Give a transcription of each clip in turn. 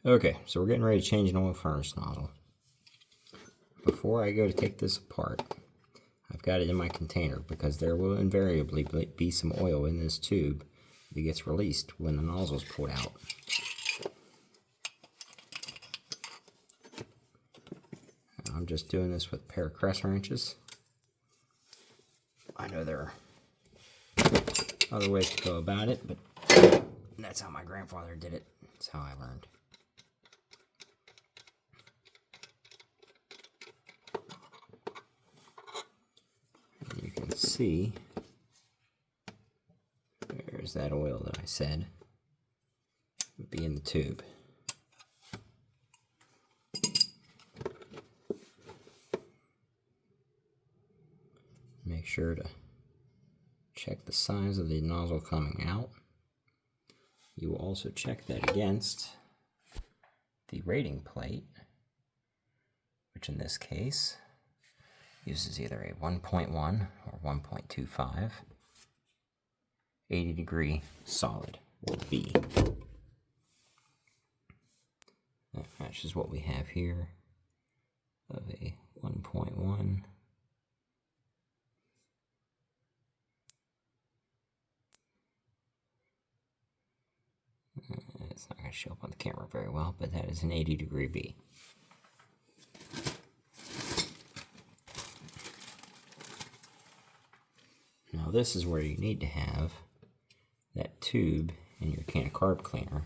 Okay, so we're getting ready to change an oil furnace nozzle. Before I go to take this apart, I've got it in my container because there will invariably be some oil in this tube that gets released when the nozzle is pulled out. I'm just doing this with a pair of crescent wrenches. I know there are other ways to go about it, but that's how my grandfather did it. That's how I learned. And you can see there's that oil that I said would be in the tube. Make sure to check the size of the nozzle coming out. You will also check that against the rating plate, which in this case uses either a 1.1 or 1.25, 80-degree solid, or B. That matches what we have here of a 1.1. It's not going to show up on the camera very well, but that is an 80-degree B. Now this is where you need to have that tube in your can of carb cleaner,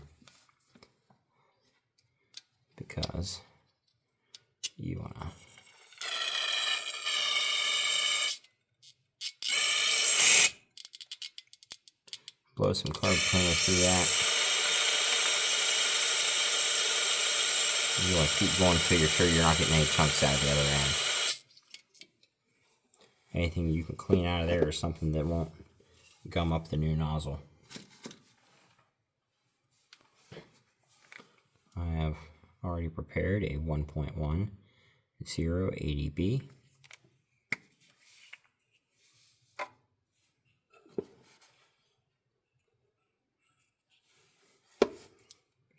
because you want to blow some carb cleaner through that. You want to keep going until you're sure you're not getting any chunks out of the other end. Anything you can clean out of there is something that won't gum up the new nozzle. I have already prepared a 1.10 80B.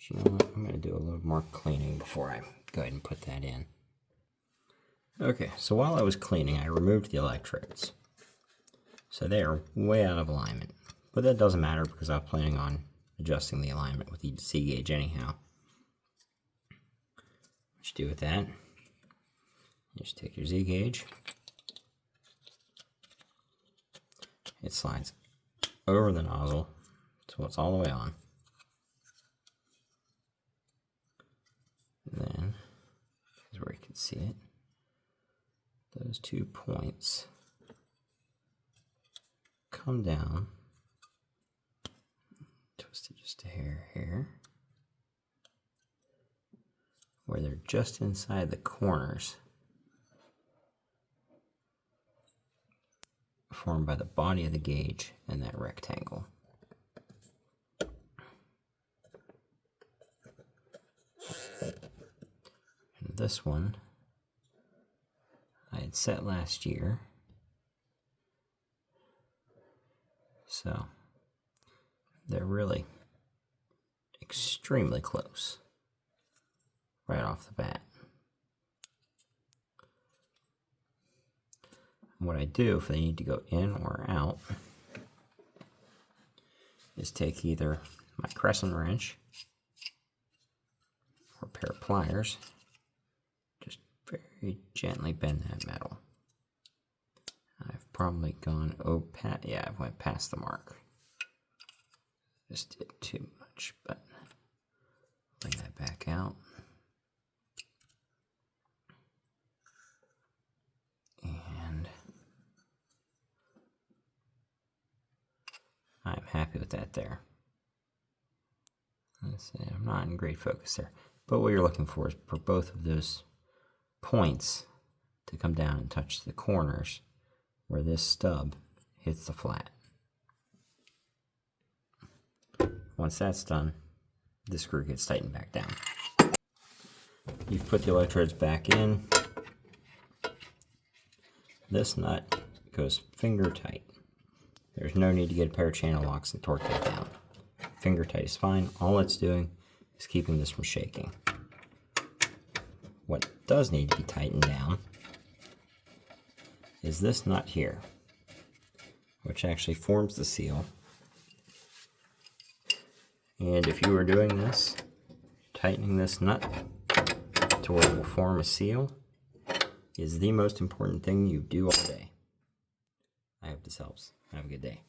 You know what, I'm going to do a little more cleaning before I go ahead and put that in. Okay, so while I was cleaning, I removed the electrodes. So they are way out of alignment. But that doesn't matter because I'm planning on adjusting the alignment with the Z gauge anyhow. What you do with that, you just take your Z gauge. It slides over the nozzle so it's all the way on. Then, here's where you can see it. Those 2 points come down, twist it just a hair here, where they're just inside the corners formed by the body of the gauge and that rectangle. This one I had set last year, so they're really extremely close right off the bat. What I do if they need to go in or out is take either my crescent wrench or a pair of pliers, very gently bend that metal. I've probably gone I went past the mark. Just did too much, but bring that back out. And I'm happy with that there. Let's see, I'm not in great focus there. But what you're looking for is for both of those points to come down and touch the corners where this stub hits the flat. Once that's done, the screw gets tightened back down. You've put the electrodes back in. This nut goes finger tight. There's no need to get a pair of channel locks and torque that down. Finger tight is fine. All it's doing is keeping this from shaking. What does need to be tightened down is this nut here, which actually forms the seal. And if you were doing this, tightening this nut to where it will form a seal is the most important thing you do all day. I hope this helps. Have a good day.